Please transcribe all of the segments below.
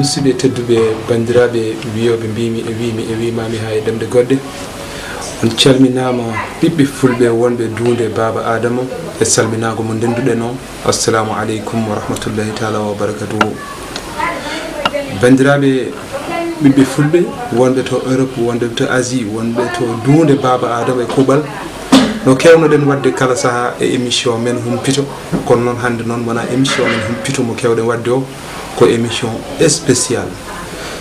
musidɓe tedduɓe bandiraɓe wiyoɓe mbimi e wimami ha e ɗemde goɗɗe on calminama ɓiɓɓe fulɓe wonɓe duunde baba adama e salminago mo ndenduɗen o assalamu aleykum wa rahmatullahi taala wa barakatuhu bandiraɓe ɓiɓɓe fulɓe wonɓe to Europe wonɓe to Asie wonɓe to duunde baba adama e kuɓal no kewnoɗen wadde kala saaha e émission men humpito kono noon hande noon wona émission men humpito mo kewɗen wadde o ko émission spécial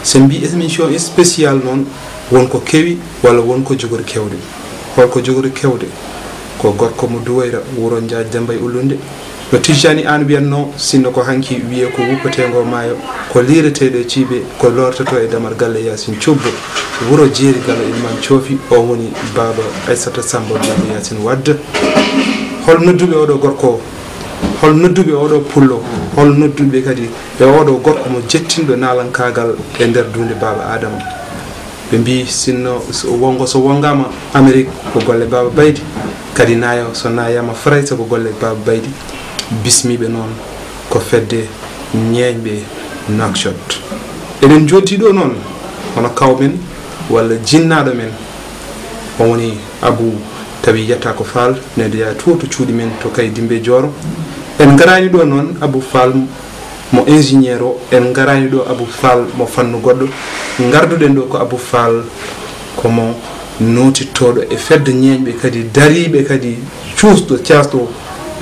so mbi émission spécial noon wonko kewi walla wonko jogori kewde holko jogori kewde ko gorko mo duwayra wuro Dia Jambay Ulunde no Tijani an wiyanno sinno ko hanki wiye ko wuppetego maayo ko lireteɗe ciiɓe ko lortoto e damar galle Yasin Thioubbo wuro jeeri gallo Ilman Thiofi o woni baba Aissata Samba Baba Yasin Wadde hol nodduɓe oɗo gorko hol nodduɓe oɗo pullo hol nodduɓe kadi e oɗo gorko mo jettinɗo nalankagal e nder dunde baba adama ɓe mbi sinno wongo so wongama Amérique ko golle baba baydi kadi nayo so nayama France ko golle baba baydi bismiɓe noon ko fedde ñeeñɓe Nouakchott eɗen joddiɗo noon hono kawmen walla jinnaɗo men o woni Abou tawi yetta ko Fall nede ya to cuuɗi men to kay Dimbe Dioro en garani ɗo noon Abou Fall mo ingénieur o en garani ɗo Abou Fall mo fannu goɗɗo garduɗen ɗo ko Abou Fall komo notittoɗo e fedde ñeeñɓe kadi dariɓe kadi cuusɗo casɗo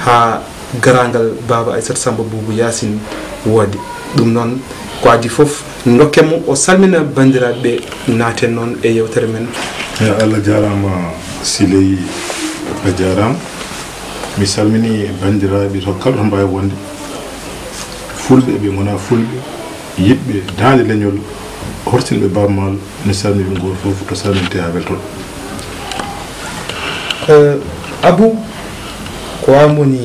ha garangal baba Aissata Samba Boubou Yasin Wade ɗum noon ko adi foof dokkemo o salmina bandiraɓe naaten noon e yewtere men Allah jarama Siley a jarama mi salmini bandiraɓe to kala to mbawi wonde fulɓe ɓe gona fulɓe yiɓɓe daande leñol hortinɓe bammal mi salmini goto foof to salminte ha weltoɗo Abou ko an woni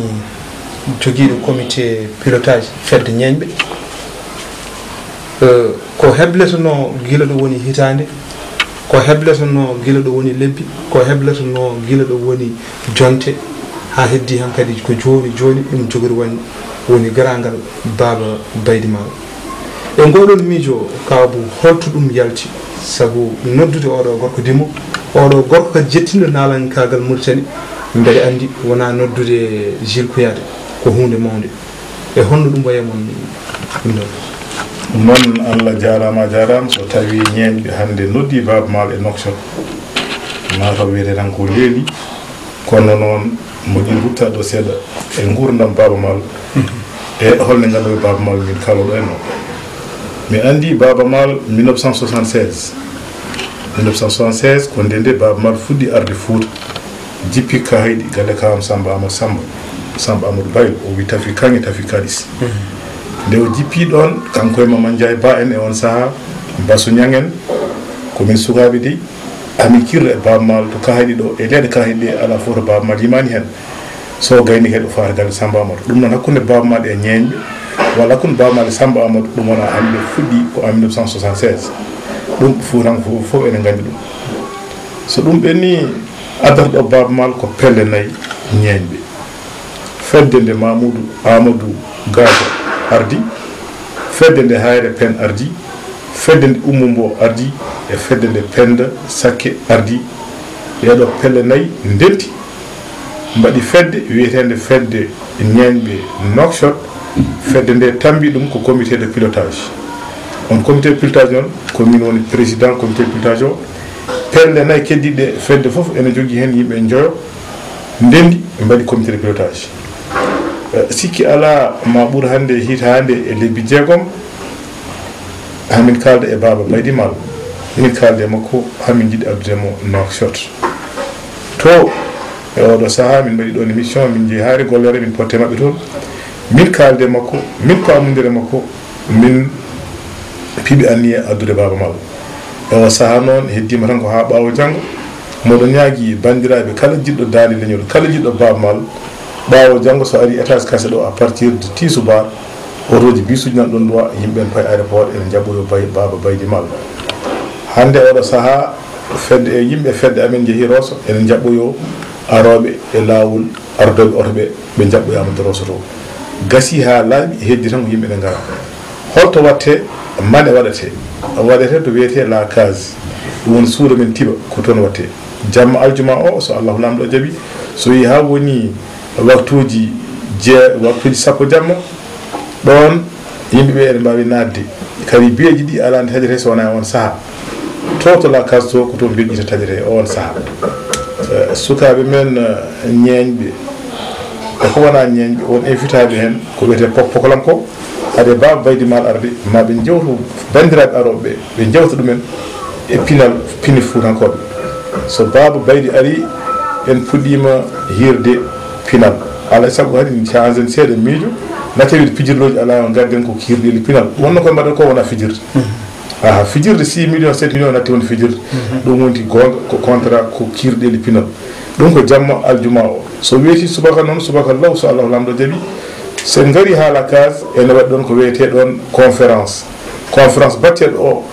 joguiɗo comité pilotage fedde ñeeñɓe ko hebletono gila ɗo woni hitande ko hebletono gila ɗo woni lebbi ko hebletono gila ɗo woni jonte ha heddi han kadi ko joni ɗum jogori woni garangal baba baydi ma e ngoɗon miijo kawbu holto ɗum yalti sabu noddude oɗo gorko dimo oɗo gorko kadi jettinɗo nalankagal Mauritanie mbeɗa andi wona noddude Gilles Kouyaté ko hunde mawde e honno ɗum waye mon noon Allah jarama so tawi ñeeñɓe hande noddi baba mal e Nouakchott mataw wiyete tan ko leeli kono noon moƴƴi rutta ɗo seeɗa e gurdam baba mal e holne ganduɗa baba mal min kaloɗo en o mi andi baba mal 1976 ko nde baba mal fuɗɗi arde Fouta jippi kahayɗi galle kawam Samba Amadou Baylo o wi tafi kange tafi kalis nde o jippi ɗon kanko e Mamadou Ndiaye Ba en e on saaha Basu Ñangen komin sukaɓe de ami kirre e baba mal to kahayɗi ɗo e leɗe kahayɗi ɗe ala fof to baba mal yimani hen so gayni heɗo fata galle Samba Amadou ɗum noon hakkude baba mal e ñeeñɓe walla hakkude baba mal e Samba Amadou ɗum wona hande fuɗɗi ko en 1976 ɗum fuuran fof ene gandi ɗum so ɗum ɓenni adarɗo baba mal ko pelle nayyi ñeeñɓe fedde nde Amadou Gago ardi fedde nde Hayre Pen ardi fedde nde Oumou Mbo ardi e fedde nde Penda Sakke ardi ɗeɗo pelle nayyi ndenti mbaɗi fedde wiyetende fedde ñeeñɓe Nouakchott fedde nde tambi ɗum ko comité de pilotage on comité de pilotage noon komin woni président comité de pilotage o pelle nayyi keddiɗe fedde foof ene jogui hen yimɓe joyo ndendi mbaɗi comité de pilotage sikki ala ma ɓuura hande hitande e lebbi jeegom hamin kalda e baba baydi mal min kalde e makko hamin jiiɗi addudemo Nouakchott to e oɗo saaha min mbaɗi ɗon émission min jeehi haari gollere min potte mabɓe toon min kalde makko min pamodire makko min piiɓi anniye addude baba mal e o saaha noon heddima tan ko ha ɓawo janggo moɗo ñaagui bandiraɓe kala jiɗɗo daande leñol kala jiɗɗo baba mal ɓawo janggo so ari étage kase ɗo à partir de tisubar otoji bisuji nan ɗon ɗowa yimɓe en paye aéroport ene jaɓɓoyo baba baydi mal hande oɗo saaha fedde e yimɓe fedde amen jeehi Rosso ene jaɓɓoyo aroɓe e lawol ardoɓe oto ɓe jaɓɓoyama to Rosso to gasi ha laaɓi heddi tan ko yimɓe ne gara holto watte mane waɗete to wiyete la case ɗum woni suudu men tiɓa ko toon watte jamma aljuma o so allahu lamɗo jaaɓi so yi ha woni waktuji sappo jamma ɗon yimɓeɓe ene mbawi nadde kadi biyeji ɗi alande taƴete so wona on saaha to la case to ko toon beƴƴita taƴete on saaha sukaɓe men ñeñɓe ko wona ñeñɓe on invitaɓe hen ko wiyete pokolam ko ade baba baydi mal arde ma ɓe jewtu bandiraɓe aroɓe ɓe jewta ɗumen e pini fuutankoɓe so baba baydi ari en puɗɗima hirde pinal alay saago kadi changen seeɗa miijo nattawide pijirloji ala gadden ko kirɗeli pinal wonno koye mbaɗata ko wona fijirde fijirde 6 millions 7 millions natti wonde fijirde ɗum wonti gonga ko contrat ko kirɗeli pinal ɗum ko jamma aljuma o so weeti subaka noon subaka law so allahu lamɗo jaaɓi sen gari haala case ene waɗi ɗon ko wiyete ɗon conférence batteɗo o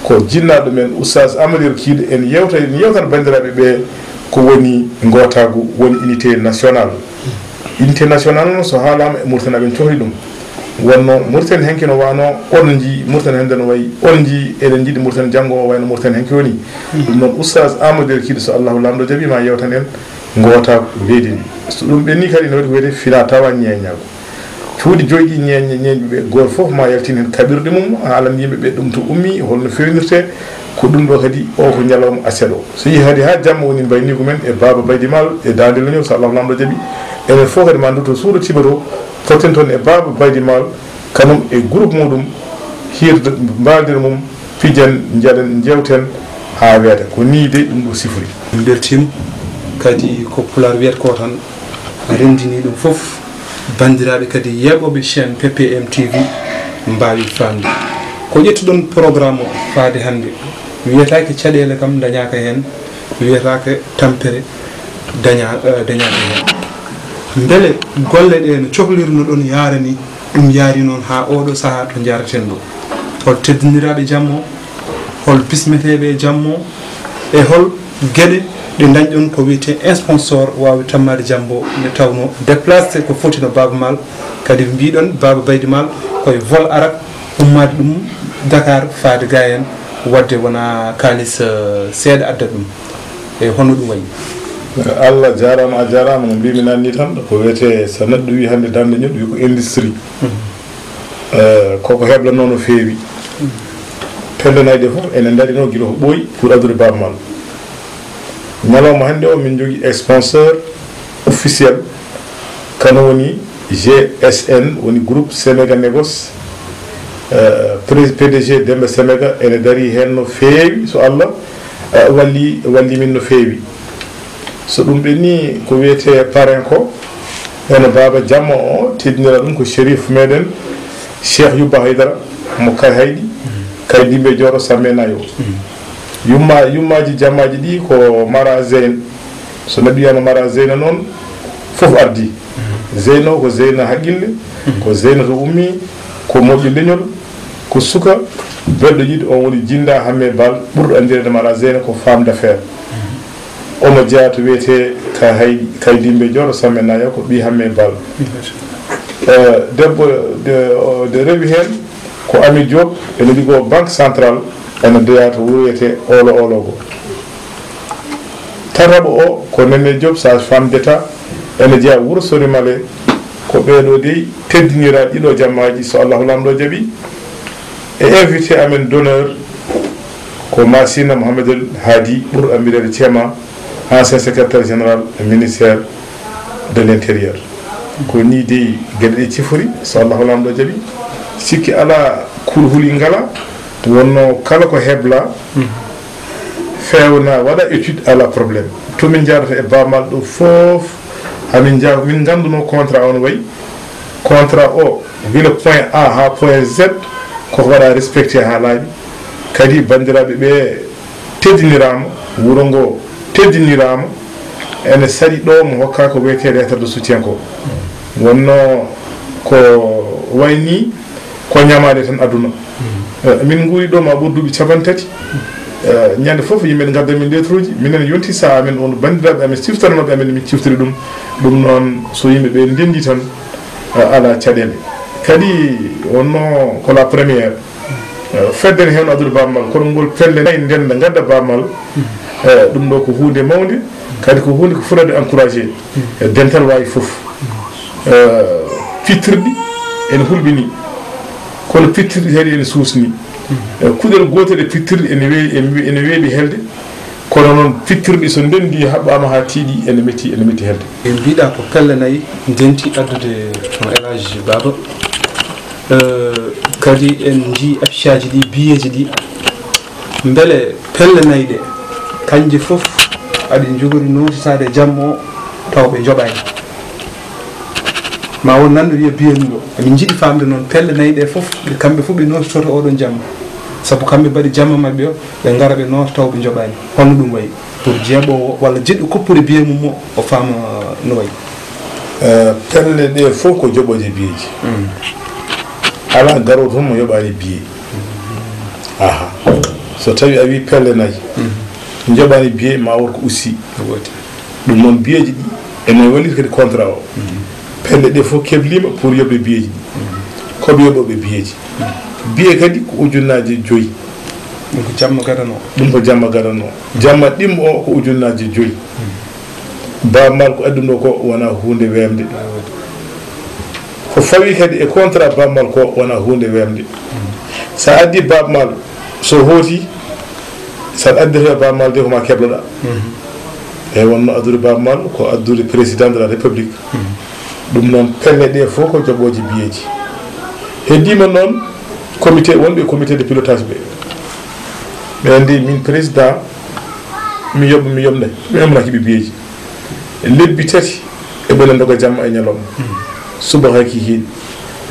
ko jinnaɗo men oustaz amadir kiiɗo en yewtan bandiraɓe ɓe ko woni gotagu woni unité national noon so haalama e Mauritanie ɓen cohli ɗum wonno Mauritanie henke no wano on ji Mauritanie hende no wayi on ji eɗen jiiɗi Mauritanie janggo o wayno Mauritanie henke woni ɗum noon oustaz amadir kiiɗo so allahu lamɗo jaaɓi ma yewtan en gotagu leydi ndi so ɗum ɓenni kadi ne waɗi ko wiyete fina tawa ñeñago cuuɗi joyɗi ñeñɓeɓe goto foof ma yaltin hen kaɓirɗe mum haalande yimɓeɓe ɗum to ummi holno fewnirte ko ɗum ɗo kadi o ko ñalawma aset o so yi kadi ha jamma woni mbaynigo men e baba baydi mal e dande leñol so allahu lamɗo jaaɓi enen fof kadi ma duto suuɗo tibato foten toon e baba baydi mal kanum e groupe muɗum hirde mbaldir mum pijan jaɗen jewten ha weeta ko ni de ɗum ɗo sifori beltima kadi ko pular wiyata ko tan rendini ɗum foof bandiraɓe kadi yeɓoɓe chaîne PPM TV mbawi famde ko ƴettuɗon programme o faade hande wiyatake caɗele kam dañaka hen wiyatake tampere dañaka hen beele golle ɗe no cohlirno ɗon yarani ɗum yaari noon ha oɗo saaha to jaraten ɗo hol teddiniraɓe jammo hol bismeteɓe jammo e hol gueɗe ɗe dañɗon ko wiyete sponsor wawi tammade jambo nde tawno déplacé ko foti no baba mal kadi mbiɗon baba baydi mal koye vol arak ummade ɗum Dakar faade ga en wadde wona kalis seeɗa adda ɗum e hono ɗum wayi Allah jarama a jarama no mbimi nanni tan ko wiyete so neɗɗo wi hande dande ñoɗ wi ko industrie koko heblano no feewi pendanayɗe foof ene darino guila ko ɓooyi pour addude baba mal ñalawma hande o min jogui sponsor officiel kano woni GSN woni groupe Semega Négoce PDG Demba Semega ene dari hen no feewi so Allah walli min no feewi so ɗum ɓenni ko wiyete parrain ko ene baba jamma o teddinira ɗum ko shérif meɗen Cheikh Yubba Haydara mo kay hayɗi kay dimɓe joro sammenayo yummaji jammaji ɗi ko Mara Zeyn so neɗɗo wiyama Mara Zeyna noon foof ardi Zeyna o ko Zeyna haqqille ko Zeyna to ummi ko moƴƴo leñol ko suka belɗo yiɗi on woni jinda hamme bal ɓurɗo andirede Mara Zeyna ko femme d'affaires omo jeeya to wiyete kay dimɓe joro sammenayo ko ɓi hamme bal debbo de rewi hen ko Ami Diop ene liggo banque centrale ene deya to wuro wiyete ologo tataɓo o ko Nene Diop sage femme d'état ene jeeya wuro Sorimale ko ɓeɗo dey teddinira ɗiɗo jammaji so allahu lamɗo jaaɓi e invité amen d'honneur ko Masina Mouhamadoul Hadi ɓurɗo andirede Thiema ancien secrétaire général ministère de l'intérieur ko ni dey gueɗe ɗe cifori so allahu lamɗo jaaɓi sikki ala kulhuli ngala wonno kala ko hebla fewna waɗa étude ala probléme tomin jarata e bamal ɗo foof hamin min ganduno contrat on wayi contrat o wila point A ha point Z koko waɗa respecté ha laaɓi kadi bandiraɓe ɓe teddinirama wuro ngo teddinirama ene saɗi ɗo mo hokka ko wiyete lettre de soutien ko wonno ko wayni ko ñamade tan aduna min guuri ɗo ma ɓurduɓe capantati ñande foof yimɓe gadda min lettre uji minen yonti saha amen on bandiraɓe amen ciftoranoɓe amen min ciftiri ɗum noon so yimɓeɓe ndendi tan ala caɗele kadi wonno ko la première fedden hen addude bammal kono ngol pelle nayi ndenda gadda bammal ɗum ɗo ko hunde mawde kadi ko hunde ko fotade encouragé dental wawi foof fittirɗi ene hulɓini kono fittirɗi kadi ene suusni kuɗel gotel e fittirɗi ene weeɓi helde kono noon fittirɗi so ndendi haɓɓama ha tiiɗi ene metti helde e mbiɗa ko pelle nayyi denti addude no élage baba kadi en jii affiche aji ɗi biyeji ɗi beele pelle nayyi ɗe kanje fof aɗi jogori notitade jamma o taw ɓe joɓani ma won nanɗo wiya biyenu ɗo emin jiiɗi famde noon pelle nayyi ɗe fof kamɓe fof ɓe notitoto oɗon jamma saabu kamɓe mbaɗi jamma mabɓe o ɓe gara ɓe noota taw ɓe joɓani holno ɗum wayi pour jeeɓowo walla jiɗɗo koppude biye mum o o faama no wayi pelle ɗe fof ko joɓoje biyeji ala garowo toon mo yoɓani biye aha so tawi a wi pelle nayyi joɓani biye ma wor ko ussi ɗum noon biyeji ɗi ene wallita kadi contrat o pelle ɗe fof keblima pour yoɓde biyeji ɗi koɓe yoɓoɓe biyeji biye kadi ko ujunnaji 5 ɗum ko jamma gadano jamma ɗim o ko ujunnaji 5 bammal ko adduno ko wona hunde wemde ko fawi kadi e contrat bammal ko wona hunde wemde sa addi bammal so hooti sa addete bammal de ko ma kebloɗa e wonno addude bammal ko addude président de la république ɗum noon pelle ɗe fof ko joɓoji biyeji heddima noon comité wonɓe comité de pilotage ɓe andi min président mi yomde mi emnakiɓe biyeji lebbi 3 eɓene doga jamma e ñalawma suba haki hiiɗi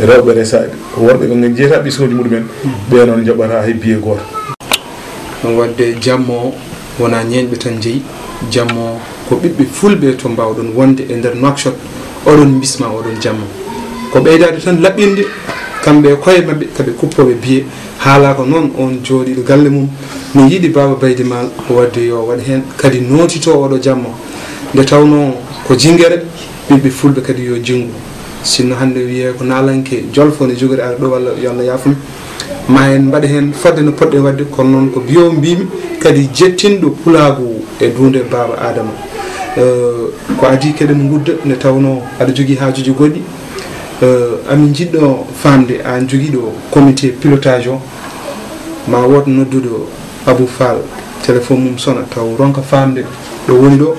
rewɓe resaɓe wonɓe ɓe jeeyata ɓisnuji muɗumen ɓe noon joɓata hay biye goto ɗum wadde jamma o wona ñeñɓe tan jeeyi jamma o ko ɓiɓɓe fulɓe to mbawɗon wonde e nder Nouakchott oɗon bisma oɗon jamma ko ɓeydade tan laɓɓinde kamɓe koye mabɓe kaɓe kuppoɓe biye haala ko noon on jooɗiɗo galle mum no yiiɗi baba baydi mal wadde yo waɗa hen kadi notito oɗo jamma nde tawno ko jingguere ɓiɓɓe fulɓe kadi yo jinggu sinno hande wiye ko nalanke jolfo ne jogori ara ɗo walla yo Allah yafum ma en mbaɗa hen fodde no poɗɗe wadde kono noon ko biyo mbimi kadi jettinɗo pulagu e dunde baba adama ko adi keɗen gudda nde tawno aɗa jogui hajuji goɗɗi amin jiɗɗo famde an joguiɗo comité pilotage o ma wood nodduɗo Abou Fall téléphone mum sona taw ronka famde ɗo woni ɗo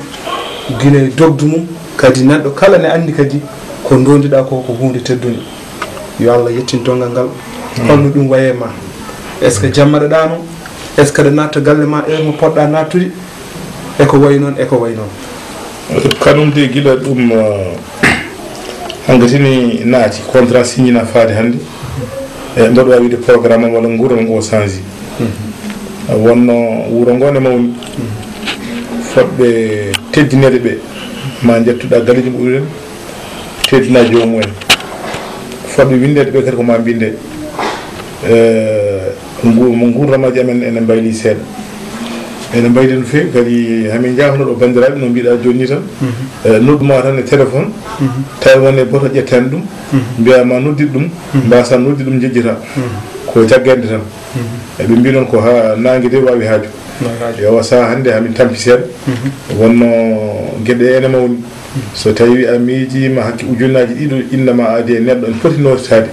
guila e dogdu mum kadi neɗɗo kala ne andi kadi ko dondiɗa ko hunde teddude yo Allah yettin dongal ngal holno ɗum waye ma est ce que jammaɗaɗano est ce que ɗa natta galle ma mo poɗɗa nattude eko wayi noon kanum de guila ɗum hangatini naati contrat signina faade hannde e mbaɗo wawi wide programme walla nguuran ngo changi wonno wuro ngo ne mawni fotɓe teddinede ɓe ma jettuɗa galleji ɓuuren teddina jomumen fotɓe windede ɓe kadi ko ma binde mo gurdamaji amen ene mbayli seeɗa ene mbaydi no fewi kadi hamin jahnoɗo bandiraɓe no mbiɗa joni ni tan nodduma tan e téléphone tawi won e boto ƴettani ɗum mbiyama noddid ɗum mbasa noddi ɗum jejjita ko jaggede tan eɓe mbi noon ko ha nangue de wawi haaju yowa sa hande hamin tampi seeɗa wonno gueɗe ene mawni so tawi a miijima hakki ujunnaji ɗiɗo innama aadi e neɗɗo en poti notitade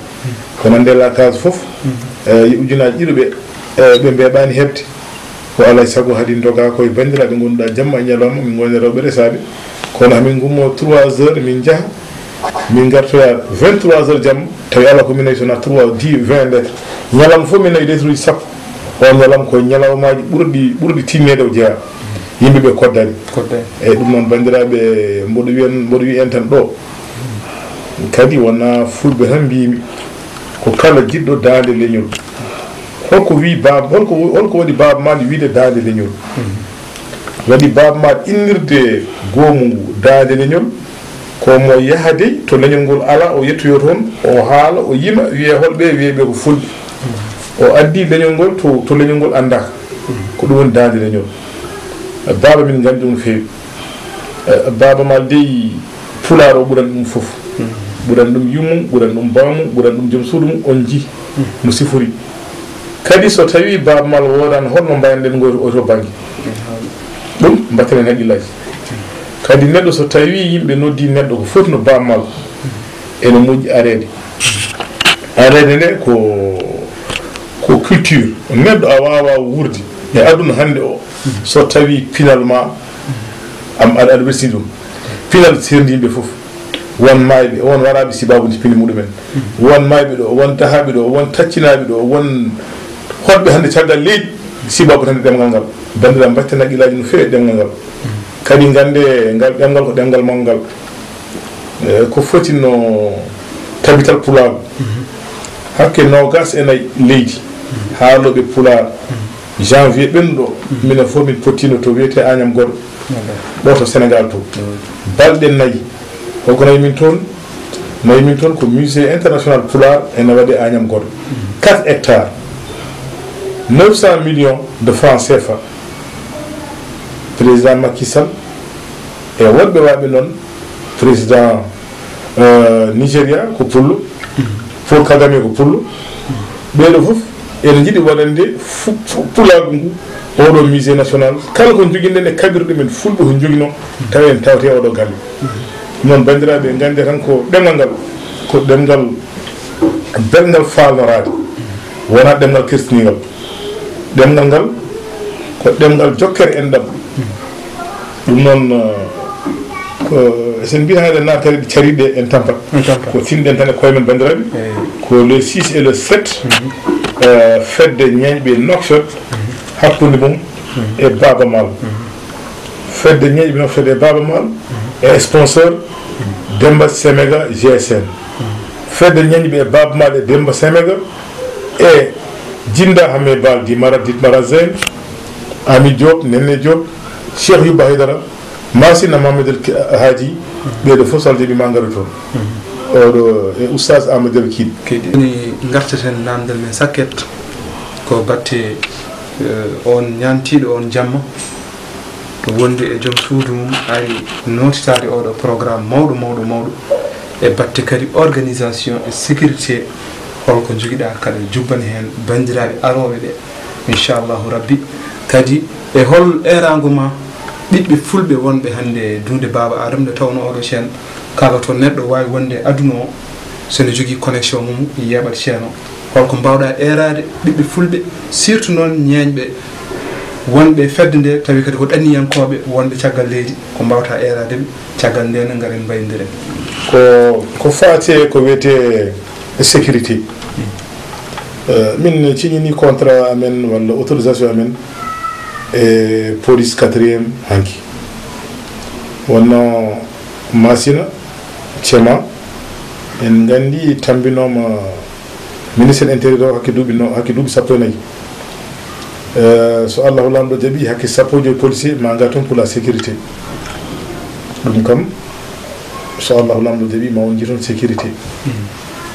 kono ndela case foof ujunnaji ɗiɗo ɓe mbeɓani hebde ko alay saago haadi doga koye bandiraɓe gonduɗa jamma e ñalawma min goni rewɓe resaɓe kono hamin gummo 3 heures min jaaha min gartoya 23 heures jamma tawi ala ko min nayi sona 3 10 20 lettres ñalawma fof min nayi lettre uji sappo on ñalawma koye ñalawmaji ɓurɗi timmede o jeeya yimɓeɓe koddani eyyi ɗum noon bandiraɓe mboɗo wi en tan ɗo kadi wona fulɓe tan mbimi ko kala jiɗɗo dande leñol holko wi baba holko waɗi baba maɗa wiide dande leñol waɗi baba maɗa innirde goomu ngu dande leñol komo yahade to leñol ngol ala o yettoyo toon o haala o yima wiye holɓe wiyeɓe ko fulɓe o addi leñol ngol to leñol ngol andaka ko ɗum woni dande leñol baba min gandi ɗum no fewi baba ma dey pulaar o ɓuran ɗum foof ɓuran ɗum yummum ɓuran ɗum bawmum ɓuran ɗum joom suudu mum on ji no sifori kadi so tawi babamal wodan holno mbayanden ngori oto banggue ɗum mbattenen haqqillaji kadi neɗɗo so tawi yimɓe noddi neɗɗo ko foti no babamal ene moƴƴi arede nde ko culture neɗɗo a wawa wurde e aduna hande o so tawi finalement aɗa wersi ɗum final serdi yimɓe foof won mayɓe won waraɓe sibabuji pini muɗumen won mayɓe ɗo won tahaɓe ɗo won taccinaɓe ɗo won hoɗɓe hande caggal leydi sibabu tan ɗemgal ngal bandira mbatten haqqillaji no fewi ɗemgal ngal kadi gande ngal ɗemgal ko ɗemgal mawgal ko foti no tabital pulaar hakke nogas e nayyi leydi haaloɓe pulaar janvier ɓennuɗo minen fof min pottino to wiyete Agnam Goɗo ɗo to Sénégal to balɗe nayyi holko nayi min toon ko musée international pulaar ene waɗe Agnam Goɗo 4 hectares 900 millions de francs CFA président Macky Sall e wonɓe waɓe noon président Nigéria ko pullo Paul Kagame ko pullo ɓeɗo foof ene jiiɗi waɗande pulagu ngu oɗo musée national kala ko joguiɗen e kabirɗe men fulɓe ko joguino tawi en tawte oɗo galle noon bandiraɓe gande tan ko ɗemgal ngal ko ɗemgal belgal falnorade wona ɗemgal kertinigal ɗemgal ngal ko ɗemgal jokkere en ɗam ɗum noon ko sen mbi hande natare ɗi cariɗe en tampat ko tinɗen tan e koye men bandiraɓe ko le 6 et le 7 fedde ñeñɓe Nouakchott hakkude mum e Baba Mal fedde ñeñɓe Nouakchott e Baba Mal e sponsor Demba Semega GSN fedde ñeñɓe e Baba Mal e Demba Semega e Jinda Hamé Bal di Maradit Marazin Ami Diop Nene Diop Cheikh Youba Haydara Masina Mamadou Hadji ɓeɗo fof saldeɓe ma garu toon oɗo e oustaz Amadou Kidi ni gartaten namdal men sakket ko batte on ñantiɗo on jamma wonde e joom suudu mum ari notitade oɗo programme mawɗo e batte kadi organisation e sécurité holko joguiɗa kada jubbani hen bandiraɓe aroɓe ɓe inchallahu rabbi kadi e hol erago ma ɓiɓɓe fulɓe wonɓe hande dunde Baba Adama nde tawno oɗo chaine kala to neɗɗo wawi wonde aduna o sene jogui connexion mum yeɓat chaine o holko mbawɗa erade ɓiɓɓe fulɓe surtout noon ñeñɓe wonɓe fedde nde tawi kadi ko ɗanniyankoɓe wonɓe caggal leydi ko mbawta erade ɓe caggal nde no garen mbayndiren ko fate ko wiyete sécurité min ciñini contrat amen walla autorisation amen e police 4e hanki wonno Masina Thiema en gandi tambinoma ministre intérieur hakke duuɓi sappo e nayyi so allahu lamɗo jaaɓi hakke sappo joyi policier ma ga toon pour la sécurité ɗum kam so allahu lamɗo jaaɓi ma won toon sécurité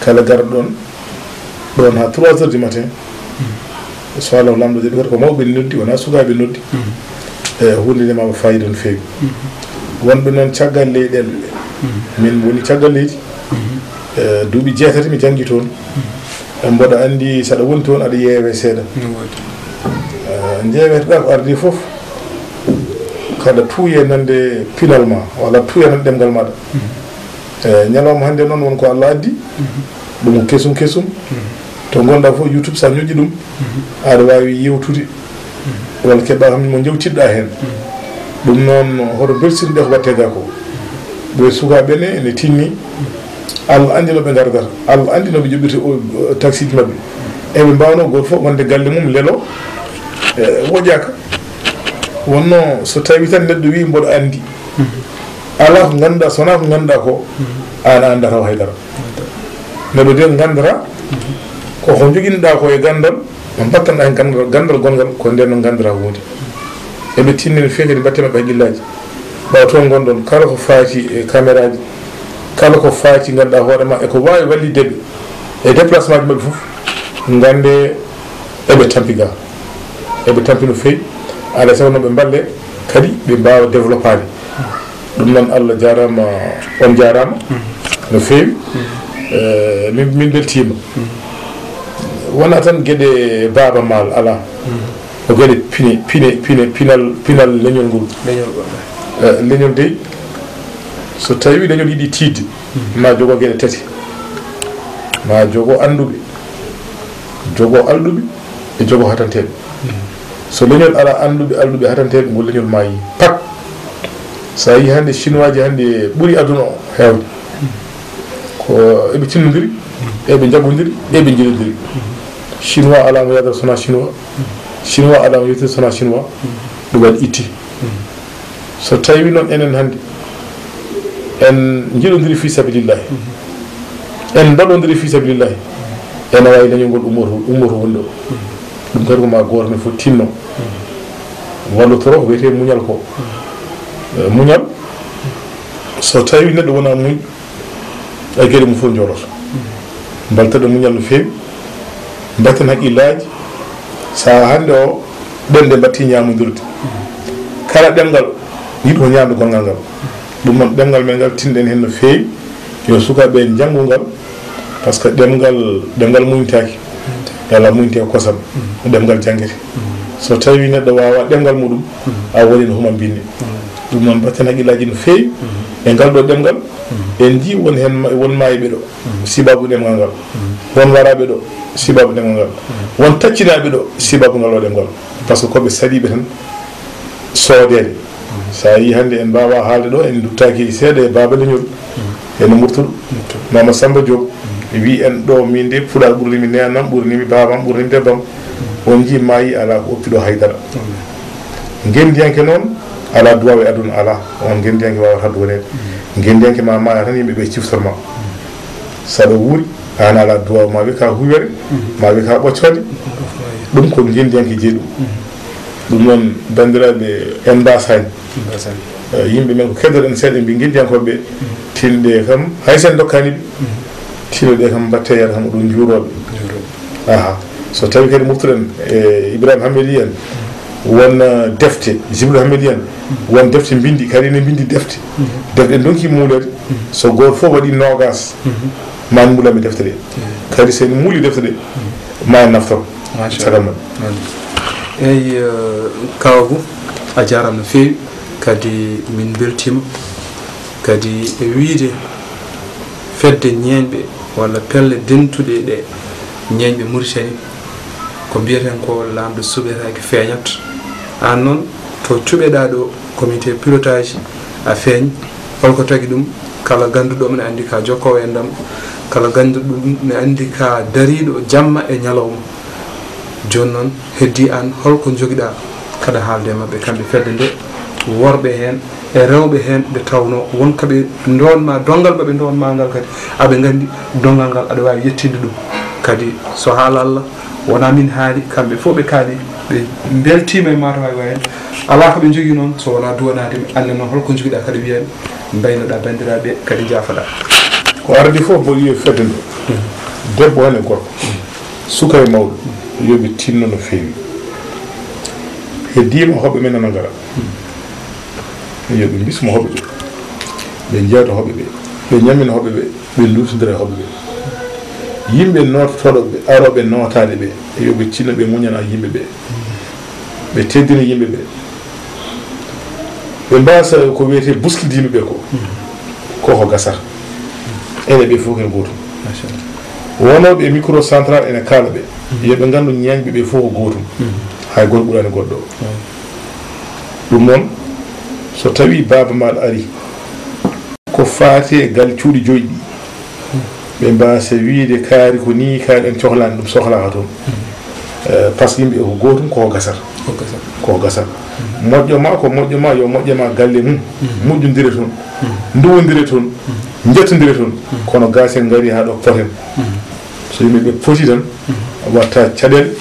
kala garɗo ɗon ha 3 heures du matin so allahu lamɗo jaaɓi kadi ko mawɓe noddi wona sukaɓe noddi hunde nde mama fayida no fewi wonɓe noon caggal leyɗele ɓe min woni caggal leydi duuɓi 6 mi janggui toon mboɗa andi saɗa woni toon aɗa yeewe seeɗa jeeweteɗa ko ardi foof kada tuuye nande finalement walla tuuye nande ɗemgal maɗa ñalawma hande noon wonko Allah addi ɗum ko kesum to gonɗa fof YouTube sa ñoƴƴi ɗum aɗa wawi yewtude walla keɓɓa kam mo jewtiɗɗa hen ɗum noon hoto belsinɗe ko watte ga ko ɓe sukaɓene ne tinni Allah andi noɓe gardata Allah andi noɓe joɓɓirte taxi ji mabɓe eɓe mbawno goto fof wonde galle mum lelo woƴaka wonno so tawi tan neɗɗo wi mboɗo andi ala ko ganduɗa sowona ko ganduɗa ko an andata o haydara neɗɗo de gandata koko joguinoɗa ko e gandal no mbattanɗa hen gandal gongal ko nden no gandata hunde eɓe tinnini fewi kadi mbatte mabɓe haqqillaji ɓawa toon gonɗon kala ko faati e caméra ji kala ko faati ganduɗa hoorema eko wawi wallideɓe e déplacement ji mabɓe foof gande eɓe tampi ga eɓe tampi no fewi alay sago noon ɓe balle kadi ɓe mbawa développade ɗum noon Allah jarama on jarama no feewi min beltima wona tan gueɗe Baba Maal ala o gueɗe pinal leñol ngol leñol dey so tawi leñol yiiɗi tidde ma jogo gueɗe tati ma jogo anduɓe jogo alɗuɓe e jogo hatanteɓe so leñol ala alɗuɓe hatanteɓe ngol leñol ma yi pat sa yi hande chinois ji hande ɓuuri aduna o hewde ko eɓe tinnodiri eɓe jaɓodiri eɓe jiɗodiri chinois ala mo yadata sona chinois ala mo yettir sona chinois ɗum waɗi itti so tawi noon enen hande en jiɗodiri fi sabilillahi en mbaɗodiri fi sabilillahi ene wawi leñol ngol ummoto woni ɗo ɗum kadi koma goto men fof tinno wallotoro ko wiyete muñal ko muñal so tawi neɗɗo wona muñ e gueɗe mum fof joroto mbaltaɗo muñal no fewi mbatten haqqillaji sa hande o ɗende mbatti ñamodirde kala ɗemgal yiɗi ko ñamde gongal ngal ɗum noon ɗemgal men ngal tinɗen hen no fewi yo sukaɓe janggo ngal par ce que ɗemgal muñtaki yalla muñte kosam ɗemgal jangguete so tawi neɗɗo wawa ɗemgal muɗum a woni no huma binni ɗum noon mbatten haqqillaji no fewi e ngal ɗo ɗemgal en ji won mayiɓe ɗo sibabu ɗemgal ngal won waraɓe ɗo sibabu ɗemgal ngal won taccinaɓe ɗo sibabu ngal o ɗemgal par ce que koɓe saɗiɓe tan soodede sa yi hande en mbawa haalde ɗo en duttaki seeɗa e Baba leñol ene murtuɗo Mama Samba Diop wi en ɗo min de fuɗal ɓurnimi nenam ɓurnimi babam ɓurnimi debbam on ji mayi ala ko oppiɗo haydara gendiyanke noon ala duwaw e aduna ala on gendiyanke wawata duwanede gendiyanke ma maya tan yimɓeɓe ciftorma saɗa wuuri an ala duwaw ma wi ka huwere ma wi ka ɓoccode ɗum ko gendiyanke jeeɗum ɗum noon bandiraɓe en mbasani yimɓe men ko keddoɗen seeɗa mbi gendiyankoɓe tinɗe kam haysen dokkaniɓe tinoɗe kam mbatte yata kam ɗum juuroɓe aha so tawi kadi moftuɗen e Ibrahima Hamedi en won defte Jibril Hamedi en won defte bindi kadi ne bindi defte en donki muulede so goto fof waɗi nogas ma en muulami defte ɗe kadi sen muuli defte ɗe ma en naftoro caggal men eyyi Kawabou a jarama no fewi kadi min beltima kadi e wiide fedde ñeñɓe walla pelle dentuɗe ɗe ñeñɓe Mauritanie ko mbiyeten ko lamɗo suɓetaki feeñat an noon to cuɓeɗa ɗo comité pilotage a feeñ holko tagui ɗum kala ganduɗo ne andi ka jokkowo e ndam kala ganduɗo ne andi ka dariɗo jamma e ñalawma joni noon heddi an holko joguiɗa kada haalde mabɓe kamɓe fedde nde worɓe hen e rewɓe hen ɓe tawno wonkaɓe donma dongal maɓe donma ngal kadi aɓe gandi dongal ngal aɗa wawi yettinde ɗum kadi so haala Allah wona min haali kamɓe fof ɓe kaali ɓe beltima e mataw hay wayen ala ko ɓe jogui noon so wona duwanade anne noon holko joguiɗa kadi wiyen mbaynoɗa bandiraɓe kadi jaafoɗa ko ardi fof mboɗo wiye fedde nde debbo hen e gorko suka e mawɗo yoɓe tinno no fewi heddima hoɓɓe men nana gara yoɓe bismo hoɓɓe ɓe jeeto hoɓɓe ɓe ñamina hoɓɓe ɓe lutodira hoɓɓe ɓe yimɓe nototoɗo ɓe aroɓe notade ɓe yoɓe tinno ɓe muñana yimɓe ɓe teddina yimɓe ɓe mbasa ko wiyete buskide yimɓe ɓe ko gasata ene ɓe fof ken gotum wonoɓe e micro central ene kaala ɓe yoɓe gandu ñañɓe ɓe fof ko gotum hay goto ɓurani goɗɗo ɗum noon so tawi Baba Maal ari ko faati e gal cuuɗi joyyi ɗi ɓe mbasa wiide kaari ko ni kaari en cohlani ɗum sohlaka toon par ce que yimɓe ko gotum koko gasata moƴƴo ma ko moƴƴo ma yo moƴƴema galle mum moƴƴodire toon duwodire toon jettodire toon kono gasen gaari ha ɗo poten so yimɓeɓe poti tan watta caɗele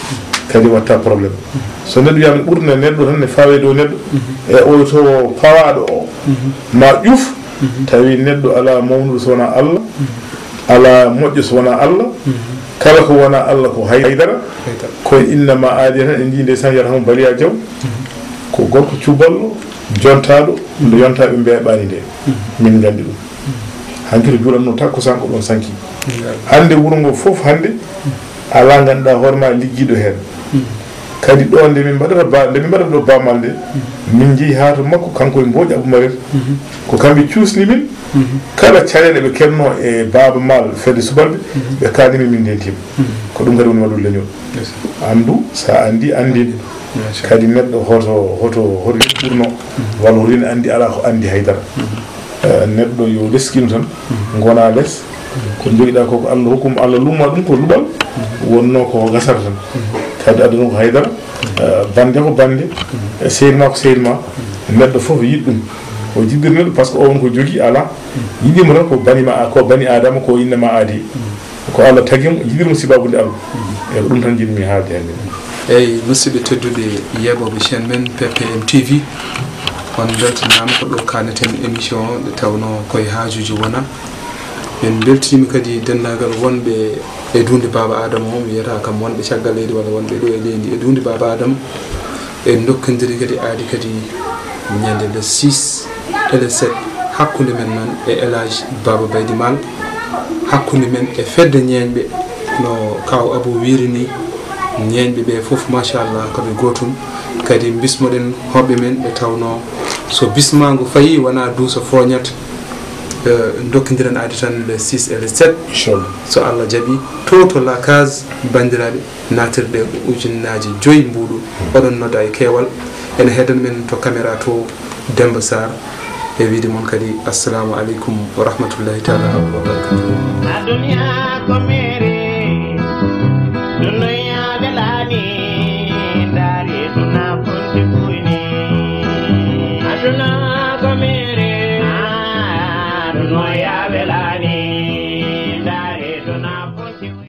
kadi watta probléme so neɗɗo wiyama ɓurna neɗɗo tan ne fawe dow neɗɗo e oyo to pawaɗo o ma ƴuf tawi neɗɗo ala mawnuɗo so wona Allah ala moƴƴo so wona Allah kala ko wona Allah ko haydara koye innama aadi tan en jinde san yata hamo Baliya Diaw ko gorko cuballo jontaɗo nde yontaɓe mbeɓani nde min gandi ɗum hanki to juulanno takko sanko ɗon sanki hande wuro ngo fof hande ala ganduɗa hoorema liggiɗo hen kadi ɗo nde min mbaɗata ɗo bamal nde min jeehi ha to makko kanko e Mbodj Aboumaret ko kamɓe cuusni min kala caɗele ɓe kenno e Baba Mal fedde subalɓe ɓe kalimi min ndentima ko ɗum kadi woni waɗu leñol andu sa andi andin kadi neɗɗo hoto ɓurno walla hoto andi ala ko andi haydara neɗɗo yo leskino tan gona less ko joguiɗa koko Allah hokkum Allah lumma ɗum ko luɓal wonno ko gasata tan kadi aduna ko haydara bande ko bande seydma ko seydma neɗɗo foof yiɗ ɗum o jiɗɗir neɗɗo par ce que o won ko jogui ala yiɗimo tan ko bani adama ko innama aadi ko Allah tagimo jiɗirmo sibabude Allah e ko ɗum tan jiɗmi haalde hande eyyi musidɓe tedduɓe yeɓoɓe chaine men PPM TV on beltanama ko ɗo kaneten émission nde tawno koye haajuji wona en beltinimi kadi dendagal wonɓe e dunde Baba Adama o mi wiyata kam wonɓe caggal leydi walla wonɓe ɗo e leydi e dunde Baba Adama en dokkodiri kadi aadi kadi ñande le 6 et le 7 hakkude men noon e Elhadji Baba Baydy Mal hakkude men e fedde ñeeñɓe no kaw Abou wiri ni ñeeñɓe ɓe fof machallah koɓe gotum kadi bismoɗen hoɓɓe men ɓe tawno so bismago fayi wona duuso foñat dokkodiren aadi tan le 6 et le 7 so Allah jaaɓi to la case bandiraɓe natirɗe ujunnaji 5 mbuɗu oɗon nodda e keewal ene heedan men to caméra to Demba Sarr e wiide moon kadi assalamu aleykum wa rahmatullahi taala wa barakatuh adunya ko mere dunya belani dari duna fonti kuyni aduna ko mere dunya belani